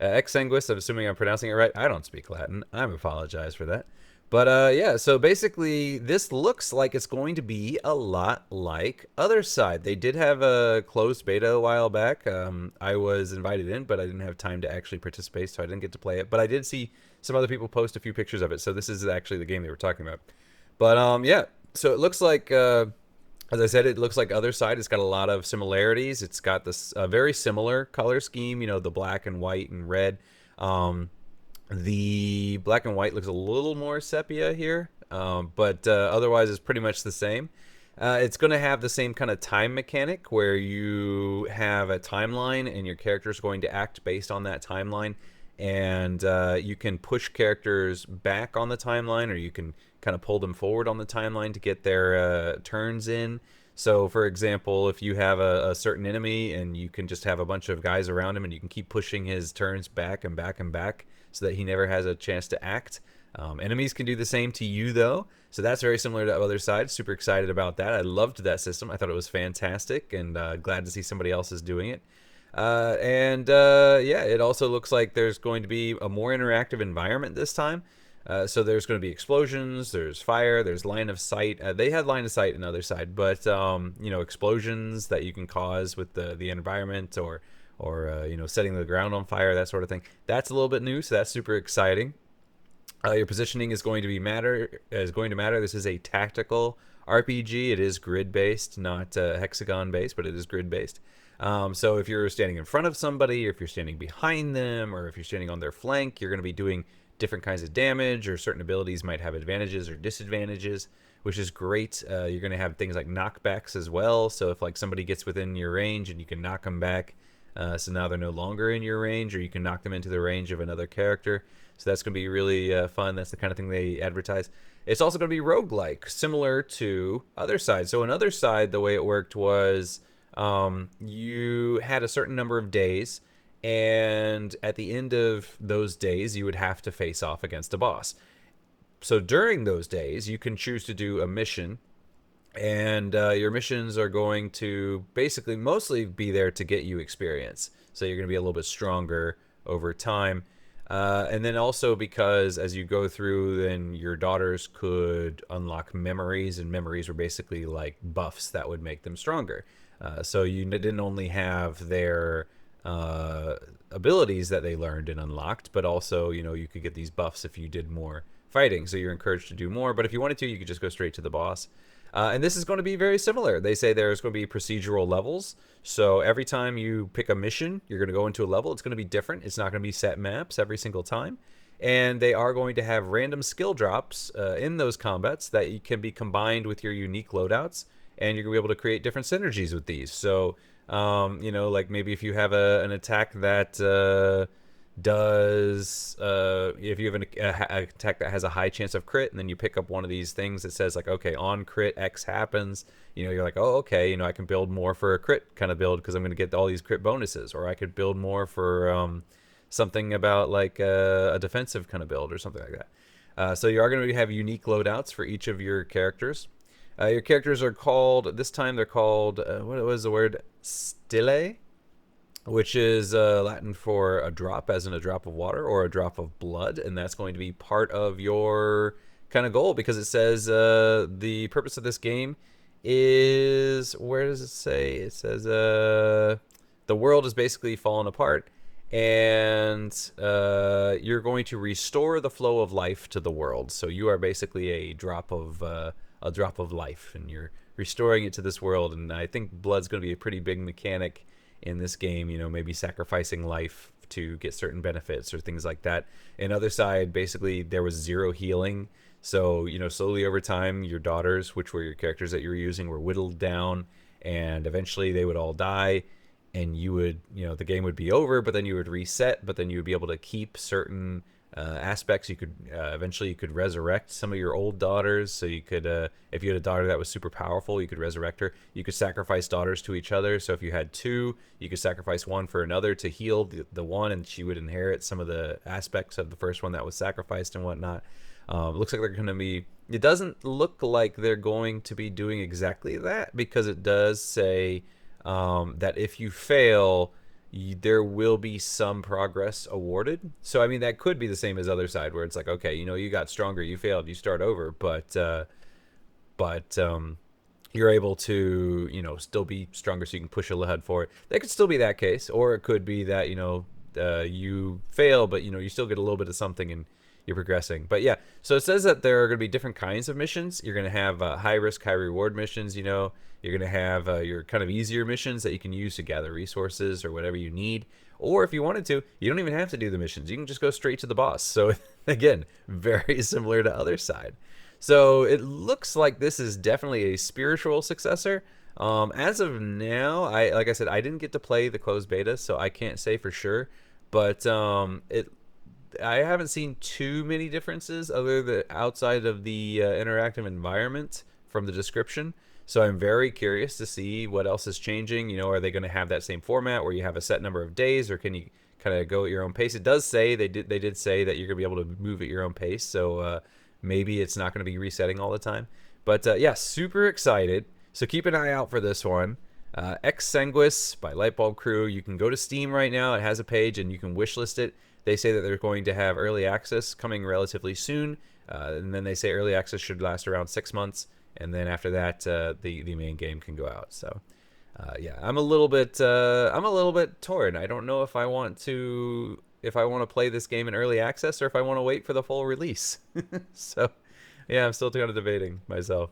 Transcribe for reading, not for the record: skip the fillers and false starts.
Ex Sanguis, I'm assuming I'm pronouncing it right. I don't speak Latin. I apologize for that. But yeah, so basically, this looks like it's going to be a lot like Other Side. They did have a closed beta a while back. I was invited in, but I didn't have time to actually participate, so I didn't get to play it. But I did see some other people post a few pictures of it, so this is actually the game they were talking about. But yeah, so it looks like, as I said, it looks like Other Side. It's got a lot of similarities. It's got this very similar color scheme, the black and white and red. Um, the black and white looks a little more sepia here, but otherwise it's pretty much the same. It's going to have the same kind of time mechanic where you have a timeline and your character is going to act based on that timeline. And you can push characters back on the timeline, or you can kind of pull them forward on the timeline to get their turns in. So, for example, if you have a certain enemy and you can just have a bunch of guys around him and you can keep pushing his turns back and back and back so that he never has a chance to act. Enemies can do the same to you, though. So that's very similar to Other Side. Super excited about that. I loved that system. I thought it was fantastic, and glad to see somebody else is doing it. And yeah, it also looks like there's going to be a more interactive environment this time. So there's going to be explosions, there's fire, there's line of sight. They had line of sight in Other Side, but explosions that you can cause with the environment, or setting the ground on fire, that sort of thing. That's a little bit new, so that's super exciting. Your positioning is going to matter. This is a tactical RPG. It is grid based, not hexagon based, but it is grid based. So if you're standing in front of somebody, or if you're standing behind them, or if you're standing on their flank, you're going to be doing different kinds of damage, or certain abilities might have advantages or disadvantages, which is great. You're going to have things like knockbacks as well. So if like somebody gets within your range and you can knock them back, so now they're no longer in your range, or you can knock them into the range of another character. So that's going to be really fun. That's the kind of thing they advertise. It's also going to be roguelike, similar to Other Side. So in Other Side, the way it worked was you had a certain number of days, and at the end of those days, you would have to face off against a boss. So during those days, you can choose to do a mission, and your missions are going to basically mostly be there to get you experience. So you're going to be a little bit stronger over time. And then also because as you go through, then your daughters could unlock memories, and memories were basically like buffs that would make them stronger. So you didn't only have their abilities that they learned and unlocked, but also, you could get these buffs if you did more fighting. So you're encouraged to do more, but if you wanted to, you could just go straight to the boss. And this is going to be very similar. They say there's going to be procedural levels. So every time you pick a mission, you're going to go into a level. It's going to be different. It's not going to be set maps every single time. And they are going to have random skill drops in those combats that can be combined with your unique loadouts. And you're going to be able to create different synergies with these. So, like maybe if you have an attack that does if you have an attack that has a high chance of crit, and then you pick up one of these things that says like, okay, on crit X happens, you're like, oh, okay, I can build more for a crit kind of build because I'm going to get all these crit bonuses, or I could build more for something about like a defensive kind of build or something like that. So you are going to have unique loadouts for each of your characters. Your characters are called, this time they're called, what was the word? Stille? Which is Latin for a drop, as in a drop of water or a drop of blood. And that's going to be part of your kind of goal, because it says the purpose of this game is, where does it say? It says the world is basically fallen apart, and you're going to restore the flow of life to the world. So you are basically a drop of life, and you're restoring it to this world. And I think blood's going to be a pretty big mechanic in this game, maybe sacrificing life to get certain benefits or things like that. In Other Side, basically there was zero healing. So, slowly over time, your daughters, which were your characters that you were using, were whittled down, and eventually they would all die, and you would, the game would be over, but then you would reset, but then you would be able to keep certain aspects. You could eventually you could resurrect some of your old daughters. So you could, if you had a daughter that was super powerful, you could resurrect her. You could sacrifice daughters to each other. So if you had two, you could sacrifice one for another to heal the one, and she would inherit some of the aspects of the first one that was sacrificed and whatnot. Looks like they're going to be, it doesn't look like they're going to be doing exactly that, because it does say that if you fail, there will be some progress awarded. So I mean, that could be the same as other side, where it's like, okay, you know, you got stronger, you failed, you start over, but you're able to, you know, still be stronger, so you can push ahead for it. That could still be that case, or it could be that, you know, you fail, but you know, you still get a little bit of something and you're progressing. But yeah, so it says that there are going to be different kinds of missions. You're going to have high risk, high reward missions. You know, you're going to have your kind of easier missions that you can use to gather resources or whatever you need. Or if you wanted to, you don't even have to do the missions. You can just go straight to the boss. So again, very similar to other side. So it looks like this is definitely a spiritual successor. As of now, like I said, I didn't get to play the closed beta, so I can't say for sure. But I haven't seen too many differences other than outside of the interactive environment from the description. So I'm very curious to see what else is changing. You know, are they going to have that same format where you have a set number of days, or can you kind of go at your own pace? It does say they did say that you're going to be able to move at your own pace. So maybe it's not going to be resetting all the time. But yeah, super excited. So keep an eye out for this one. Ex Sanguis by Lightbulb Crew. You can go to Steam right now. It has a page and you can wishlist it. They say that they're going to have early access coming relatively soon. And then they say early access should last around 6 months. And then after that, the main game can go out. So yeah, I'm a little bit torn. I don't know if I want to play this game in early access or if I want to wait for the full release. So yeah, I'm still kind of debating myself.